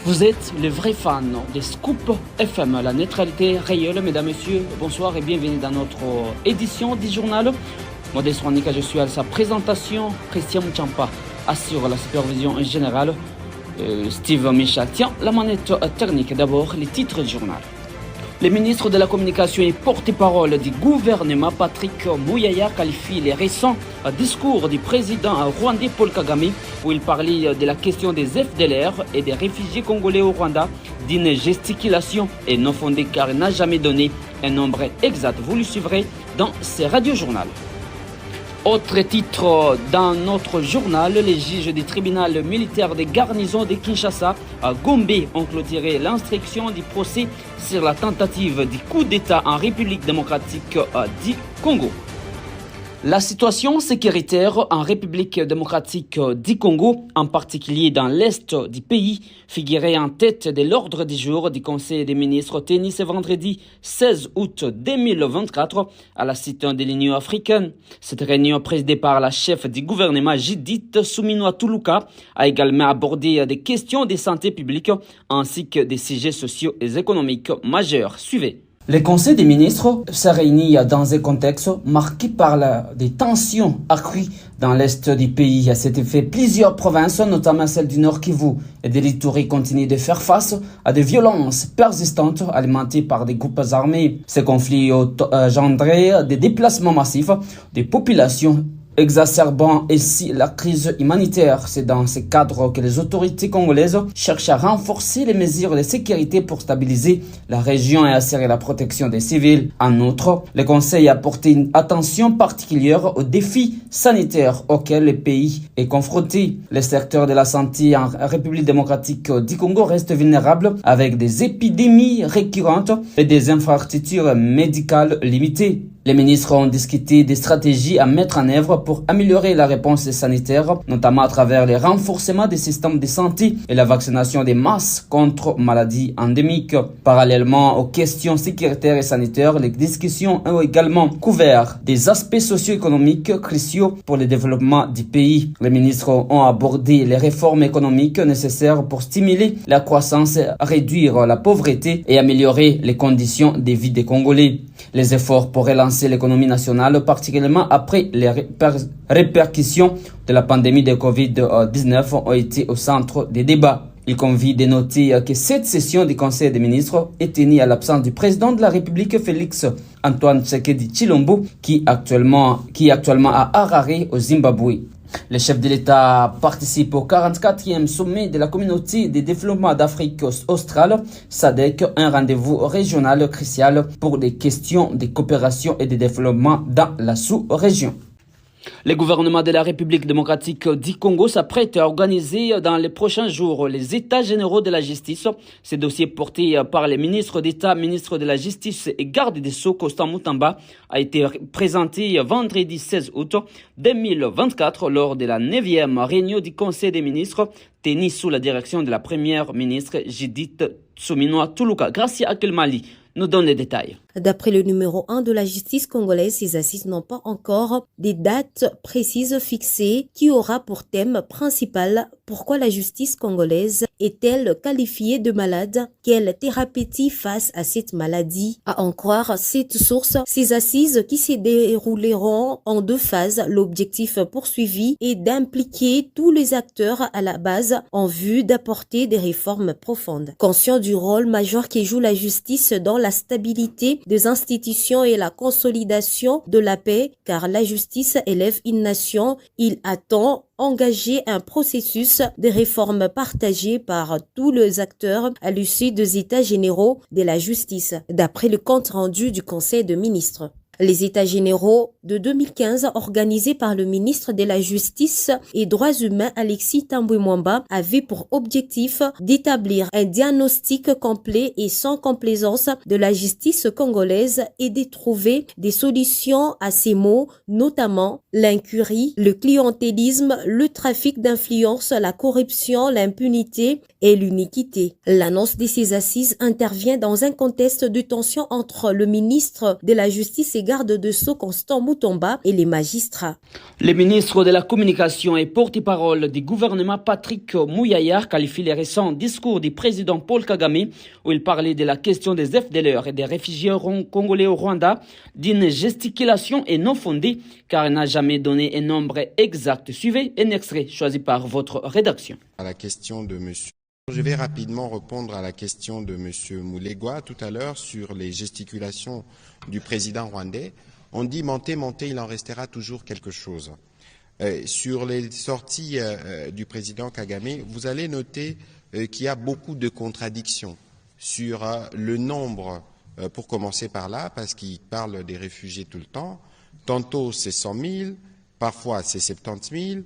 Vous êtes les vrais fans des Scoop FM, la neutralité réelle. Mesdames, Messieurs, bonsoir et bienvenue dans notre édition du journal. Modeste Wanika, je suis à sa présentation. Christian Mouchampa assure la supervision générale. Steve Michel tient la manette technique. D'abord, les titres du journal. Le ministre de la Communication et porte-parole du gouvernement, Patrick Muyaya, qualifie les récents discours du président rwandais Paul Kagame, où il parlait de la question des FDLR et des réfugiés congolais au Rwanda, d'une gesticulation et non fondée car il n'a jamais donné un nombre exact. Vous le suivrez dans ce radio-journal. Autre titre dans notre journal, les juges du tribunal militaire des garnisons de Kinshasa à Gombe ont clôturé l'instruction du procès sur la tentative du coup d'État en République démocratique du Congo. La situation sécuritaire en République démocratique du Congo, en particulier dans l'est du pays, figurait en tête de l'ordre du jour du Conseil des ministres tenu ce vendredi 16 août 2024 à la cité de l'Union africaine. Cette réunion présidée par la chef du gouvernement Judith Suminwa Tuluka a également abordé des questions de santé publique ainsi que des sujets sociaux et économiques majeurs. Suivez. Le Conseil des ministres s'est réuni dans un contexte marqué par des tensions accrues dans l'est du pays. À cet effet, plusieurs provinces, notamment celle du Nord Kivu et de l'Ituri, continuent de faire face à des violences persistantes alimentées par des groupes armés. Ces conflits ont engendré des déplacements massifs des populations, exacerbant ainsi la crise humanitaire. C'est dans ce cadre que les autorités congolaises cherchent à renforcer les mesures de sécurité pour stabiliser la région et assurer la protection des civils. En outre, le Conseil a porté une attention particulière aux défis sanitaires auxquels le pays est confronté. Le secteur de la santé en République démocratique du Congo reste vulnérable avec des épidémies récurrentes et des infrastructures médicales limitées. Les ministres ont discuté des stratégies à mettre en œuvre pour améliorer la réponse sanitaire, notamment à travers le renforcement des systèmes de santé et la vaccination des masses contre maladies endémiques. Parallèlement aux questions sécuritaires et sanitaires, les discussions ont également couvert des aspects socio-économiques cruciaux pour le développement du pays. Les ministres ont abordé les réformes économiques nécessaires pour stimuler la croissance, réduire la pauvreté et améliorer les conditions de vie des Congolais. Les efforts pour relancer l'économie nationale, particulièrement après les répercussions de la pandémie de Covid-19, ont été au centre des débats. Il convient de noter que cette session du Conseil des ministres est tenue à l'absence du président de la République, Félix Antoine Tshisekedi Tshilombo, qui est actuellement à Harare, au Zimbabwe. Le chef de l'État participe au 44e sommet de la communauté de développement d'Afrique australe, SADC, un rendez-vous régional crucial pour des questions de coopération et de développement dans la sous-région. Le gouvernement de la République démocratique du Congo s'apprête à organiser dans les prochains jours les États généraux de la justice. Ce dossier porté par les ministres d'État, ministre de la Justice et garde des Sceaux, Constant Mutamba, a été présenté vendredi 16 août 2024 lors de la 9e réunion du Conseil des ministres tenue sous la direction de la première ministre Judith Suminwa Tuluka. Gracia Akelmali nous donne les détails. D'après le numéro 1 de la justice congolaise, ces assises n'ont pas encore des dates précises fixées qui aura pour thème principal pourquoi la justice congolaise est-elle qualifiée de malade, quelle thérapie face à cette maladie. À en croire cette source, ces assises qui se dérouleront en 2 phases, l'objectif poursuivi est d'impliquer tous les acteurs à la base en vue d'apporter des réformes profondes. Conscient du rôle majeur que joue la justice dans la stabilité des institutions et la consolidation de la paix, car la justice élève une nation, il attend engager un processus de réforme partagé par tous les acteurs à l'issue des États généraux de la justice, d'après le compte rendu du Conseil des ministres. Les États généraux de 2015, organisés par le ministre de la Justice et Droits humains Alexis Tambwe Mwamba, avaient pour objectif d'établir un diagnostic complet et sans complaisance de la justice congolaise et de trouver des solutions à ces maux, notamment l'incurie, le clientélisme, le trafic d'influence, la corruption, l'impunité et l'iniquité. L'annonce de ces assises intervient dans un contexte de tension entre le ministre de la Justice et garde de Sceaux Constant Mutomba et les magistrats. Le ministre de la Communication et porte-parole du gouvernement Patrick Muyaya qualifie les récents discours du président Paul Kagame où il parlait de la question des FDLR et des réfugiés congolais au Rwanda d'une gesticulation et non fondée car il n'a jamais donné un nombre exact. Suivez un extrait choisi par votre rédaction. À la question de monsieur. Je vais rapidement répondre à la question de M. Moulegwa tout à l'heure sur les gesticulations du président rwandais. On dit monter, monter, il en restera toujours quelque chose. Sur les sorties du président Kagame, vous allez noter qu'il y a beaucoup de contradictions sur le nombre, pour commencer par là, parce qu'il parle des réfugiés tout le temps. Tantôt c'est 100 000, parfois c'est 70 000.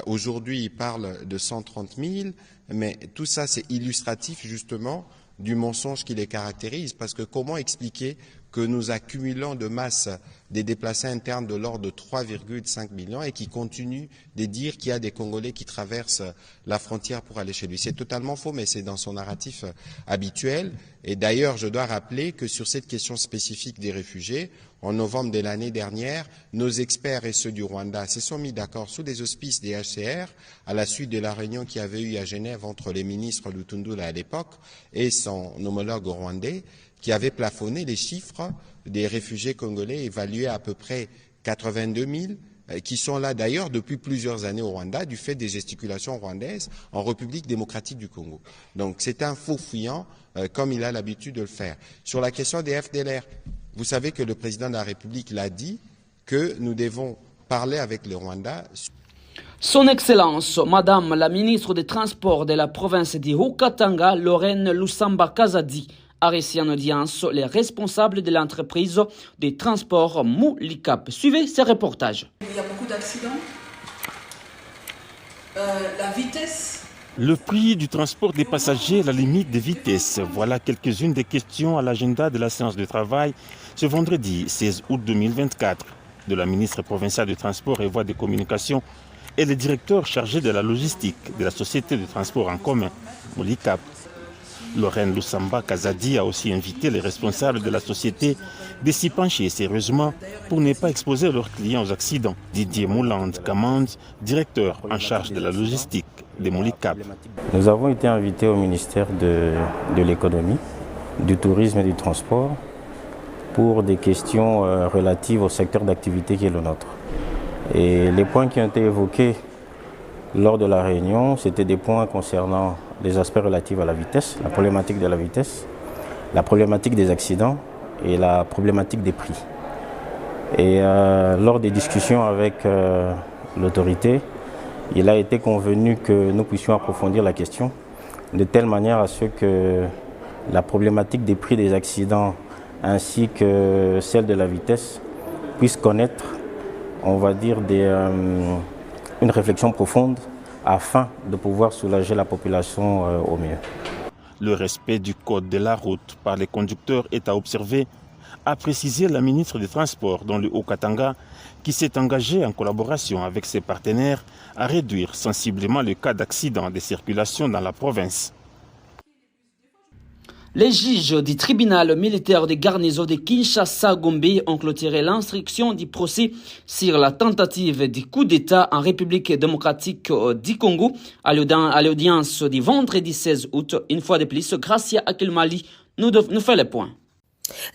Aujourd'hui, il parle de 130 000, mais tout ça, c'est illustratif justement du mensonge qui les caractérise, parce que comment expliquer que nous accumulons de masse des déplacés internes de l'ordre de 3,5 millions et qui continuent de dire qu'il y a des Congolais qui traversent la frontière pour aller chez lui. C'est totalement faux, mais c'est dans son narratif habituel. Et d'ailleurs, je dois rappeler que sur cette question spécifique des réfugiés, en novembre de l'année dernière, nos experts et ceux du Rwanda se sont mis d'accord sous des auspices des HCR à la suite de la réunion qu'il y avait eu à Genève entre les ministres Lutundula à l'époque et son homologue rwandais, qui avait plafonné les chiffres des réfugiés congolais évalués à peu près 82 000, qui sont là d'ailleurs depuis plusieurs années au Rwanda du fait des gesticulations rwandaises en République démocratique du Congo. Donc c'est un faux fuyant comme il a l'habitude de le faire. Sur la question des FDLR, vous savez que le président de la République l'a dit que nous devons parler avec le Rwanda. Son Excellence, Madame la ministre des Transports de la province du Haut-Katanga, Lorraine Lusamba Kazadi, a reçu en audience les responsables de l'entreprise des transports Moulikap. Suivez ces reportages. Il y a beaucoup d'accidents. La vitesse. Le prix du transport des passagers, la limite de vitesse. Voilà quelques-unes des questions à l'agenda de la séance de travail ce vendredi 16 août 2024 de la ministre provinciale du Transport et Voies de Communication et le directeur chargé de la logistique de la société de transport en commun, Moulikap. Lorraine Lusamba Kazadi a aussi invité les responsables de la société de s'y pencher sérieusement pour ne pas exposer leurs clients aux accidents. Didier Mouland Kamand, directeur en charge de la logistique de Moulikap. Nous avons été invités au ministère de l'économie, du tourisme et du transport pour des questions relatives au secteur d'activité qui est le nôtre. Et les points qui ont été évoqués lors de la réunion, c'était des points concernant les aspects relatifs à la vitesse, la problématique de la vitesse, la problématique des accidents et la problématique des prix. Et lors des discussions avec l'autorité, il a été convenu que nous puissions approfondir la question de telle manière à ce que la problématique des prix des accidents ainsi que celle de la vitesse puisse connaître, on va dire, une réflexion profonde afin de pouvoir soulager la population au mieux. Le respect du code de la route par les conducteurs est à observer, a précisé la ministre des Transports dans le Haut-Katanga, qui s'est engagée en collaboration avec ses partenaires à réduire sensiblement le cas d'accident de circulation dans la province. Les juges du tribunal militaire de garnison de Kinshasa-Gombe ont clôturé l'instruction du procès sur la tentative du coup d'État en République démocratique du Congo à l'audience du vendredi 16 août. Une fois de plus, Gracia Akilmali nous fait le point.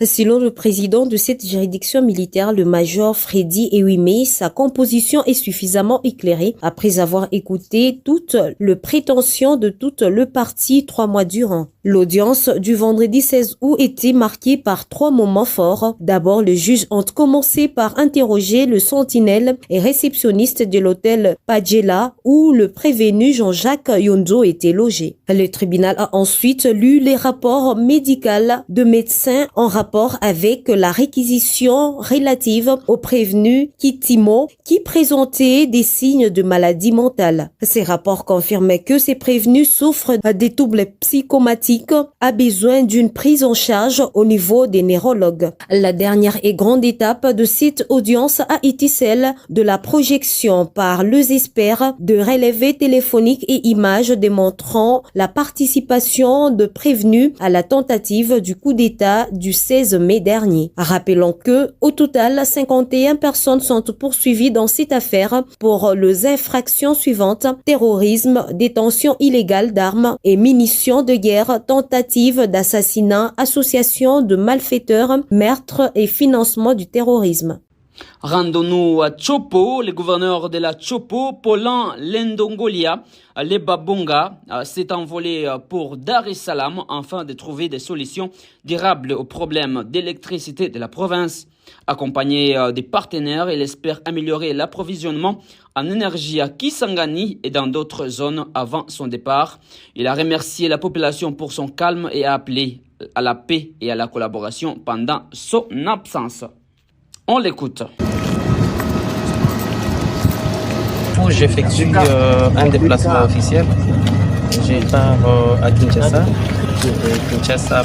Selon le président de cette juridiction militaire, le major Freddy Ewime, sa composition est suffisamment éclairée après avoir écouté toutes les prétentions de tout le parti 3 mois durant. L'audience du vendredi 16 août était marquée par 3 moments forts. D'abord, les juges ont commencé par interroger le sentinelle et réceptionniste de l'hôtel Padjela où le prévenu Jean-Jacques Yonzo était logé. Le tribunal a ensuite lu les rapports médicaux de médecins en rapport avec la réquisition relative au prévenu Kitimo qui présentait des signes de maladie mentale. Ces rapports confirmaient que ces prévenus souffrent des troubles psychomatiques, a besoin d'une prise en charge au niveau des neurologues. La dernière et grande étape de cette audience a été celle de la projection par les experts de relevés téléphoniques et images démontrant la participation de prévenus à la tentative du coup d'État du du 16 mai dernier. Rappelons que, au total, 51 personnes sont poursuivies dans cette affaire pour les infractions suivantes: terrorisme, détention illégale d'armes et munitions de guerre, tentative d'assassinat, association de malfaiteurs, meurtre et financement du terrorisme. Rendons-nous à Chopo. Le gouverneur de la Chopo, Paulin Lendongolia Lebabonga, s'est envolé pour Dar es Salaam afin de trouver des solutions durables aux problèmes d'électricité de la province. Accompagné des partenaires, il espère améliorer l'approvisionnement en énergie à Kisangani et dans d'autres zones avant son départ. Il a remercié la population pour son calme et a appelé à la paix et à la collaboration pendant son absence. On l'écoute. J'effectue un déplacement officiel. Je pars à Kinshasa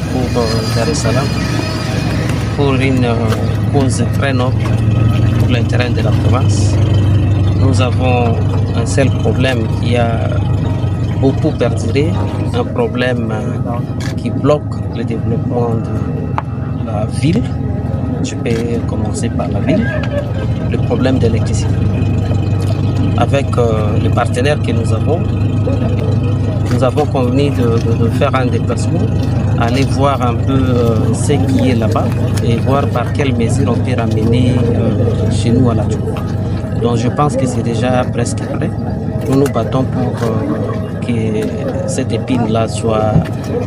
pour Dar es Salaam pour une cause très noble pour l'intérêt de la province. Nous avons un seul problème qui a beaucoup perduré, un problème qui bloque le développement de la ville. Je peux commencer par la ville, le problème de l'électricité. Avec les partenaires que nous avons convenu de faire un déplacement, aller voir un peu ce qui est là-bas et voir par quelles mesures on peut ramener chez nous à la Chopo. Donc je pense que c'est déjà presque prêt. Nous nous battons pour que cette épine-là soit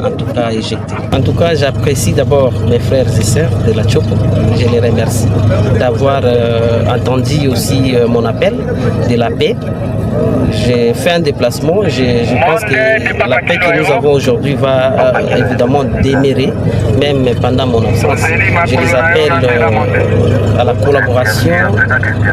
en tout cas éjectée. En tout cas, j'apprécie d'abord mes frères et sœurs de la Chopo. Je les remercie d'avoir entendu aussi mon appel de la paix. J'ai fait un déplacement. Je pense que la paix que nous avons aujourd'hui va évidemment demeurer, même pendant mon absence. Je les appelle à la collaboration,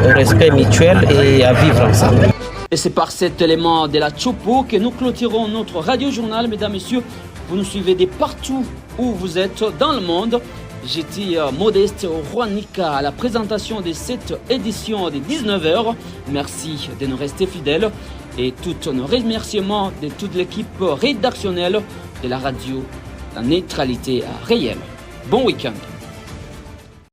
au respect mutuel et à vivre ensemble. Et c'est par cet élément de la Chopo que nous clôturons notre radio-journal. Mesdames, Messieurs, vous nous suivez de partout où vous êtes dans le monde. J'étais Modeste Rwanika à la présentation de cette édition de 19h. Merci de nous rester fidèles et tous nos remerciements de toute l'équipe rédactionnelle de la radio La Neutralité Réelle. Bon week-end.